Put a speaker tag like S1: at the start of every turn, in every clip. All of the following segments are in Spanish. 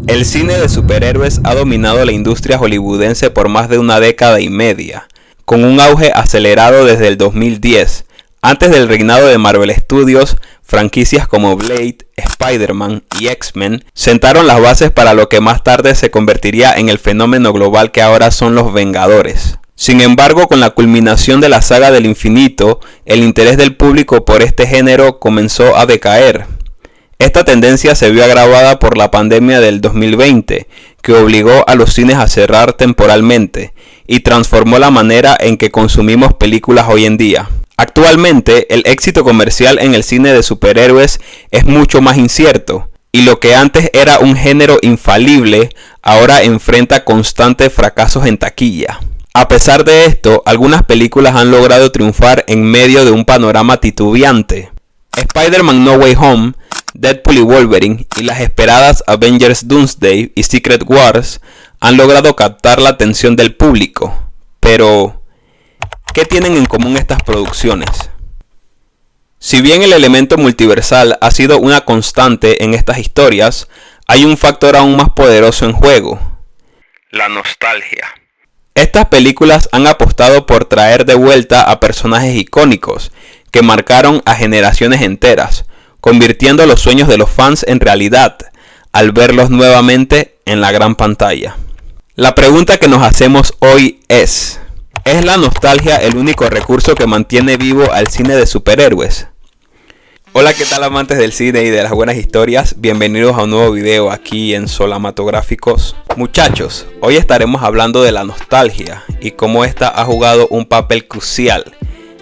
S1: El cine de superhéroes ha dominado la industria hollywoodense por más de una década y media, con un auge acelerado desde el 2010. Antes del reinado de Marvel Studios, franquicias como Blade, Spider-Man y X-Men sentaron las bases para lo que más tarde se convertiría en el fenómeno global que ahora son los Vengadores. Sin embargo, con la culminación de la saga del infinito, el interés del público por este género comenzó a decaer. Esta tendencia se vio agravada por la pandemia del 2020, que obligó a los cines a cerrar temporalmente y transformó la manera en que consumimos películas hoy en día. Actualmente, el éxito comercial en el cine de superhéroes es mucho más incierto, y lo que antes era un género infalible, ahora enfrenta constantes fracasos en taquilla. A pesar de esto, algunas películas han logrado triunfar en medio de un panorama titubeante. Spider-Man No Way Home, Deadpool y Wolverine y las esperadas Avengers Doomsday y Secret Wars han logrado captar la atención del público. Pero, ¿qué tienen en común estas producciones? Si bien el elemento multiversal ha sido una constante en estas historias, hay un factor aún más poderoso en juego: la nostalgia. Estas películas han apostado por traer de vuelta a personajes icónicos que marcaron a generaciones enteras, convirtiendo los sueños de los fans en realidad al verlos nuevamente en la gran pantalla. La pregunta que nos hacemos hoy ¿es la nostalgia el único recurso que mantiene vivo al cine de superhéroes? Hola, ¿qué tal amantes del cine y de las buenas historias? Bienvenidos a un nuevo video aquí en Solamatográficos. Muchachos, hoy estaremos hablando de la nostalgia y cómo esta ha jugado un papel crucial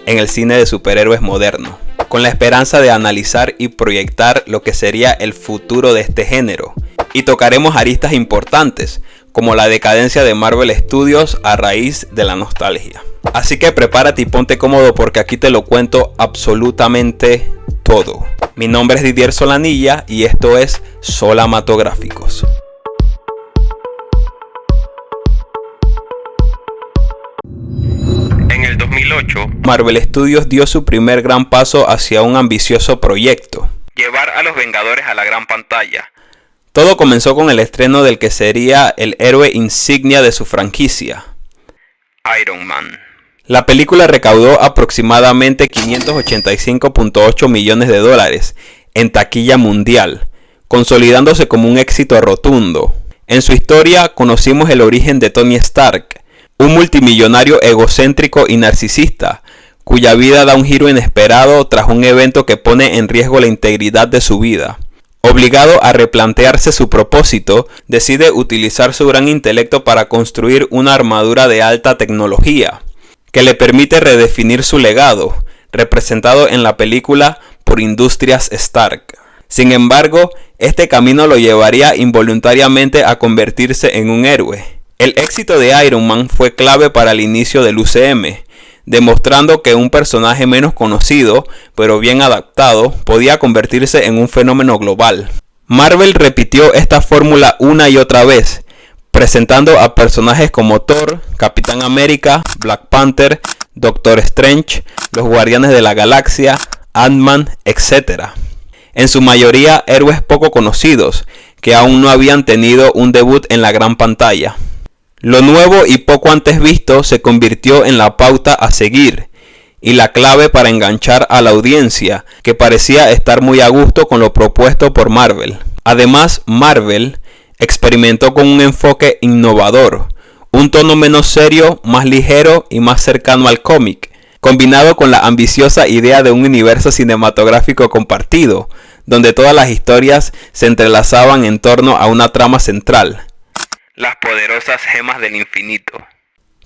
S1: en el cine de superhéroes moderno, con la esperanza de analizar y proyectar lo que sería el futuro de este género. Y tocaremos aristas importantes, como la decadencia de Marvel Studios a raíz de la nostalgia. Así que prepárate y ponte cómodo porque aquí te lo cuento absolutamente todo. Mi nombre es Didier Solanilla y esto es Solamatográficos. En el 2008, Marvel Studios dio su primer gran paso hacia un ambicioso proyecto: llevar a los Vengadores a la gran pantalla. Todo comenzó con el estreno del que sería el héroe insignia de su franquicia, Iron Man. La película recaudó aproximadamente $585.8 millones en taquilla mundial, consolidándose como un éxito rotundo. En su historia conocimos el origen de Tony Stark, un multimillonario egocéntrico y narcisista, cuya vida da un giro inesperado tras un evento que pone en riesgo la integridad de su vida. Obligado a replantearse su propósito, decide utilizar su gran intelecto para construir una armadura de alta tecnología, que le permite redefinir su legado, representado en la película por Industrias Stark. Sin embargo, este camino lo llevaría involuntariamente a convertirse en un héroe. El éxito de Iron Man fue clave para el inicio del UCM, demostrando que un personaje menos conocido, pero bien adaptado, podía convertirse en un fenómeno global. Marvel repitió esta fórmula una y otra vez, presentando a personajes como Thor, Capitán América, Black Panther, Doctor Strange, los Guardianes de la Galaxia, Ant-Man, etc. En su mayoría héroes poco conocidos, que aún no habían tenido un debut en la gran pantalla. Lo nuevo y poco antes visto se convirtió en la pauta a seguir y la clave para enganchar a la audiencia, que parecía estar muy a gusto con lo propuesto por Marvel. Además, Marvel experimentó con un enfoque innovador, un tono menos serio, más ligero y más cercano al cómic, combinado con la ambiciosa idea de un universo cinematográfico compartido, donde todas las historias se entrelazaban en torno a una trama central: las poderosas gemas del infinito.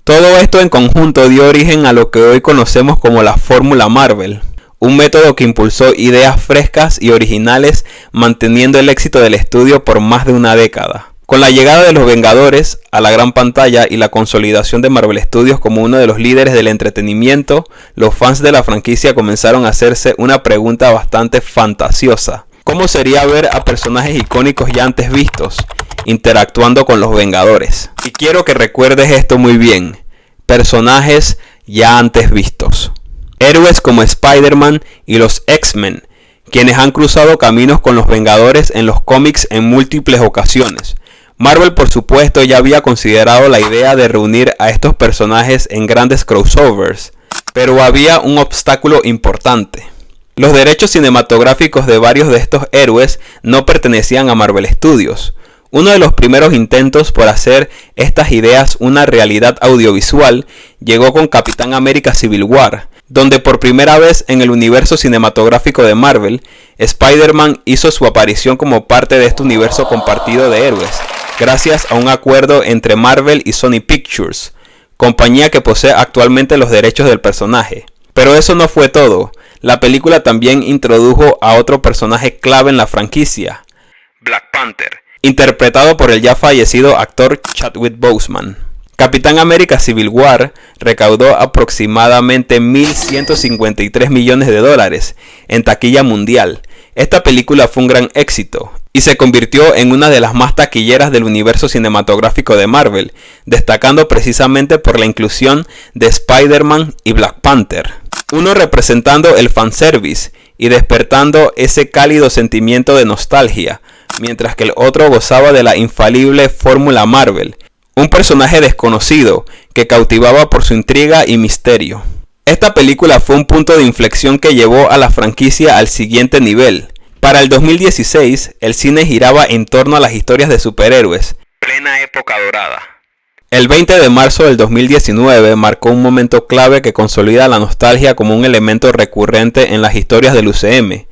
S1: Todo esto en conjunto dio origen a lo que hoy conocemos como la Fórmula Marvel, un método que impulsó ideas frescas y originales, manteniendo el éxito del estudio por más de una década. Con la llegada de los Vengadores a la gran pantalla y la consolidación de Marvel Studios como uno de los líderes del entretenimiento, los fans de la franquicia comenzaron a hacerse una pregunta bastante fantasiosa: ¿cómo sería ver a personajes icónicos ya antes vistos interactuando con los Vengadores? Y quiero que recuerdes esto muy bien: personajes ya antes vistos. Héroes como Spider-Man y los X-Men, quienes han cruzado caminos con los Vengadores en los cómics en múltiples ocasiones, Marvel, por supuesto, ya había considerado la idea de reunir a estos personajes en grandes crossovers, pero había un obstáculo importante. Los derechos cinematográficos de varios de estos héroes no pertenecían a Marvel Studios. Uno de los primeros intentos por hacer estas ideas una realidad audiovisual llegó con Capitán América Civil War, donde por primera vez en el universo cinematográfico de Marvel, Spider-Man hizo su aparición como parte de este universo compartido de héroes, gracias a un acuerdo entre Marvel y Sony Pictures, compañía que posee actualmente los derechos del personaje. Pero eso no fue todo. La película también introdujo a otro personaje clave en la franquicia, Black Panther, interpretado por el ya fallecido actor Chadwick Boseman. Capitán América Civil War recaudó aproximadamente $1.153 millones en taquilla mundial. Esta película fue un gran éxito y se convirtió en una de las más taquilleras del universo cinematográfico de Marvel, destacando precisamente por la inclusión de Spider-Man y Black Panther, uno representando el fanservice y despertando ese cálido sentimiento de nostalgia, mientras que el otro gozaba de la infalible fórmula Marvel, un personaje desconocido que cautivaba por su intriga y misterio. Esta película fue un punto de inflexión que llevó a la franquicia al siguiente nivel. Para el 2016, el cine giraba en torno a las historias de superhéroes, plena época dorada. El 20 de marzo del 2019 marcó un momento clave que consolida la nostalgia como un elemento recurrente en las historias del UCM.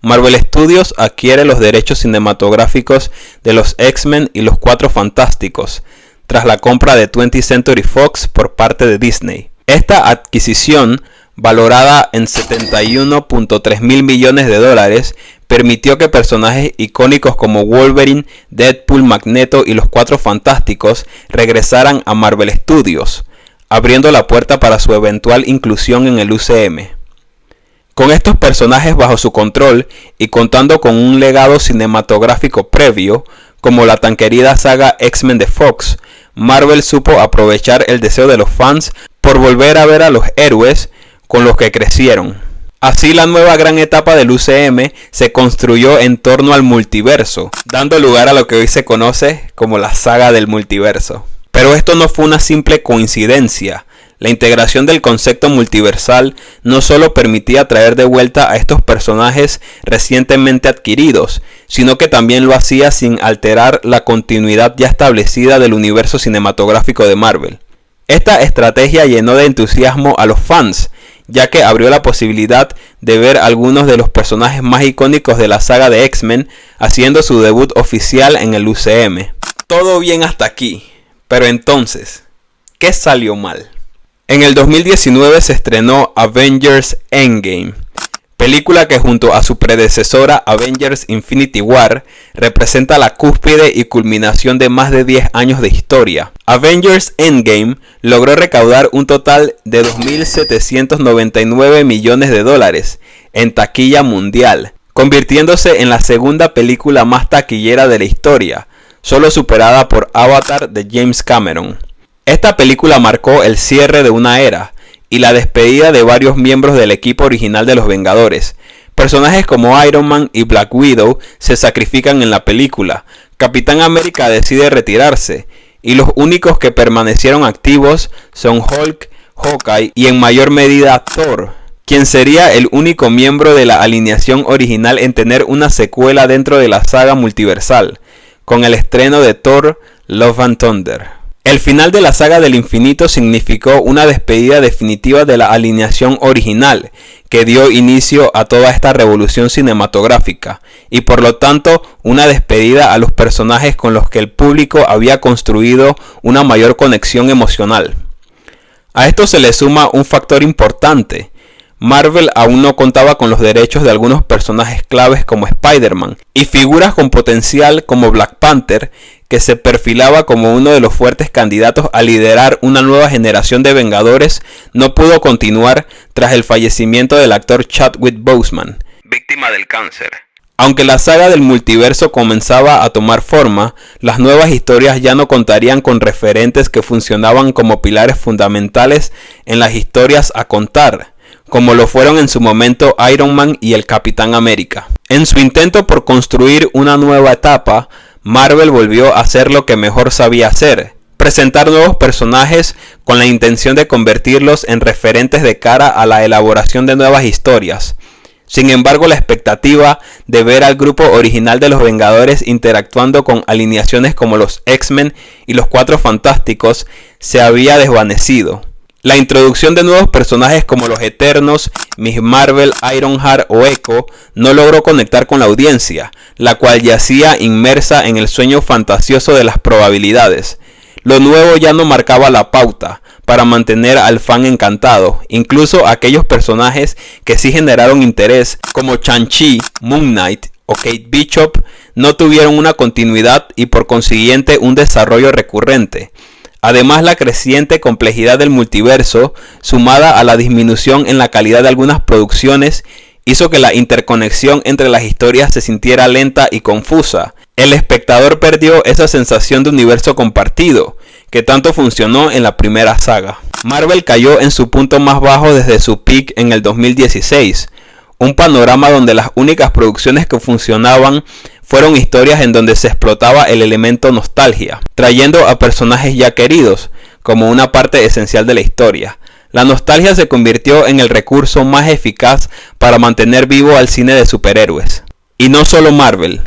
S1: Marvel Studios adquiere los derechos cinematográficos de los X-Men y los Cuatro Fantásticos, tras la compra de 20th Century Fox por parte de Disney. Esta adquisición, valorada en $71.3 mil millones, permitió que personajes icónicos como Wolverine, Deadpool, Magneto y los Cuatro Fantásticos regresaran a Marvel Studios, abriendo la puerta para su eventual inclusión en el UCM. Con estos personajes bajo su control y contando con un legado cinematográfico previo, como la tan querida saga X-Men de Fox, Marvel supo aprovechar el deseo de los fans por volver a ver a los héroes con los que crecieron. Así, la nueva gran etapa del UCM se construyó en torno al multiverso, dando lugar a lo que hoy se conoce como la saga del multiverso. Pero esto no fue una simple coincidencia. La integración del concepto multiversal no solo permitía traer de vuelta a estos personajes recientemente adquiridos, sino que también lo hacía sin alterar la continuidad ya establecida del universo cinematográfico de Marvel. Esta estrategia llenó de entusiasmo a los fans, ya que abrió la posibilidad de ver algunos de los personajes más icónicos de la saga de X-Men haciendo su debut oficial en el UCM. Todo bien hasta aquí, pero entonces, ¿qué salió mal? En el 2019 se estrenó Avengers Endgame, película que junto a su predecesora Avengers Infinity War representa la cúspide y culminación de más de 10 años de historia. Avengers Endgame logró recaudar un total de $2.799 millones en taquilla mundial, convirtiéndose en la segunda película más taquillera de la historia, solo superada por Avatar de James Cameron. Esta película marcó el cierre de una era y la despedida de varios miembros del equipo original de los Vengadores. Personajes como Iron Man y Black Widow se sacrifican en la película. Capitán América decide retirarse y los únicos que permanecieron activos son Hulk, Hawkeye y en mayor medida Thor, quien sería el único miembro de la alineación original en tener una secuela dentro de la saga multiversal, con el estreno de Thor: Love and Thunder. El final de la saga del infinito significó una despedida definitiva de la alineación original, que dio inicio a toda esta revolución cinematográfica, y por lo tanto una despedida a los personajes con los que el público había construido una mayor conexión emocional. A esto se le suma un factor importante. Marvel aún no contaba con los derechos de algunos personajes claves como Spider-Man, y figuras con potencial como Black Panther, que se perfilaba como uno de los fuertes candidatos a liderar una nueva generación de Vengadores, no pudo continuar tras el fallecimiento del actor Chadwick Boseman, víctima del cáncer. Aunque la saga del multiverso comenzaba a tomar forma, las nuevas historias ya no contarían con referentes que funcionaban como pilares fundamentales en las historias a contar, como lo fueron en su momento Iron Man y el Capitán América. En su intento por construir una nueva etapa, Marvel volvió a hacer lo que mejor sabía hacer: presentar nuevos personajes con la intención de convertirlos en referentes de cara a la elaboración de nuevas historias. Sin embargo, la expectativa de ver al grupo original de los Vengadores interactuando con alineaciones como los X-Men y los Cuatro Fantásticos se había desvanecido. La introducción de nuevos personajes como los Eternos, Miss Marvel, Ironheart o Echo no logró conectar con la audiencia, la cual yacía inmersa en el sueño fantasioso de las probabilidades. Lo nuevo ya no marcaba la pauta para mantener al fan encantado. Incluso aquellos personajes que sí generaron interés, como Shang-Chi, Moon Knight o Kate Bishop, no tuvieron una continuidad y por consiguiente un desarrollo recurrente. Además, la creciente complejidad del multiverso, sumada a la disminución en la calidad de algunas producciones, hizo que la interconexión entre las historias se sintiera lenta y confusa. El espectador perdió esa sensación de universo compartido, que tanto funcionó en la primera saga. Marvel cayó en su punto más bajo desde su peak en el 2016, un panorama donde las únicas producciones que funcionaban fueron historias en donde se explotaba el elemento nostalgia, trayendo a personajes ya queridos como una parte esencial de la historia. La nostalgia se convirtió en el recurso más eficaz para mantener vivo al cine de superhéroes. Y no solo Marvel.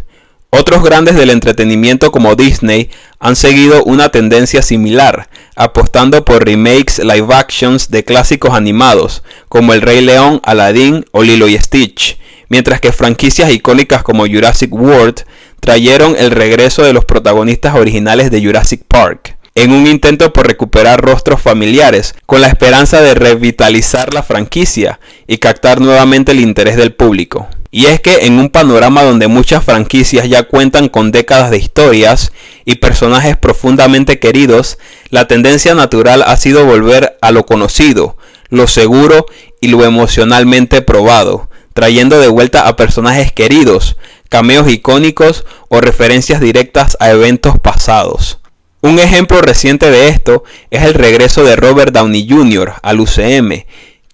S1: Otros grandes del entretenimiento como Disney han seguido una tendencia similar, apostando por remakes live actions de clásicos animados como El Rey León, Aladdin o Lilo y Stitch, mientras que franquicias icónicas como Jurassic World trajeron el regreso de los protagonistas originales de Jurassic Park, en un intento por recuperar rostros familiares, con la esperanza de revitalizar la franquicia y captar nuevamente el interés del público. Y es que en un panorama donde muchas franquicias ya cuentan con décadas de historias y personajes profundamente queridos, la tendencia natural ha sido volver a lo conocido, lo seguro y lo emocionalmente probado, trayendo de vuelta a personajes queridos, cameos icónicos o referencias directas a eventos pasados. Un ejemplo reciente de esto es el regreso de Robert Downey Jr. al UCM,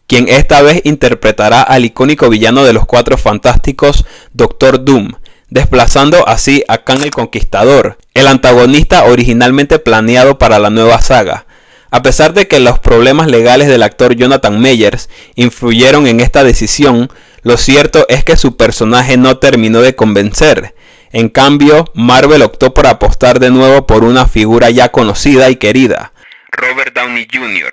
S1: quien esta vez interpretará al icónico villano de los Cuatro Fantásticos, Doctor Doom, desplazando así a Kang el Conquistador, el antagonista originalmente planeado para la nueva saga. A pesar de que los problemas legales del actor Jonathan Majors influyeron en esta decisión, lo cierto es que su personaje no terminó de convencer. En cambio, Marvel optó por apostar de nuevo por una figura ya conocida y querida, Robert Downey Jr.,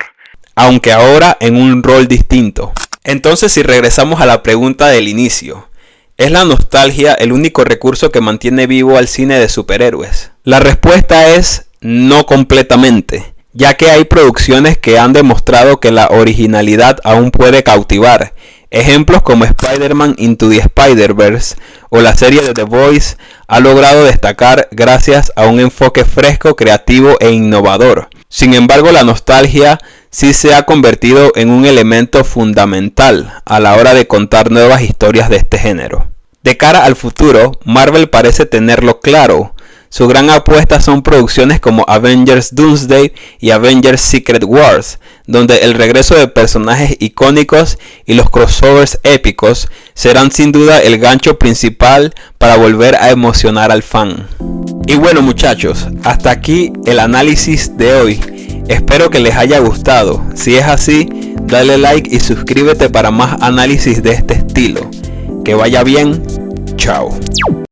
S1: aunque ahora en un rol distinto. Entonces, si regresamos a la pregunta del inicio, ¿es la nostalgia el único recurso que mantiene vivo al cine de superhéroes? La respuesta es no completamente, ya que hay producciones que han demostrado que la originalidad aún puede cautivar. Ejemplos como Spider-Man Into the Spider-Verse o la serie de The Voice ha logrado destacar gracias a un enfoque fresco, creativo e innovador. Sin embargo, la nostalgia sí se ha convertido en un elemento fundamental a la hora de contar nuevas historias de este género. De cara al futuro, Marvel parece tenerlo claro. Su gran apuesta son producciones como Avengers Doomsday y Avengers Secret Wars, donde el regreso de personajes icónicos y los crossovers épicos serán sin duda el gancho principal para volver a emocionar al fan. Y bueno muchachos, hasta aquí el análisis de hoy. Espero que les haya gustado. Si es así, dale like y suscríbete para más análisis de este estilo. Que vaya bien. Chao.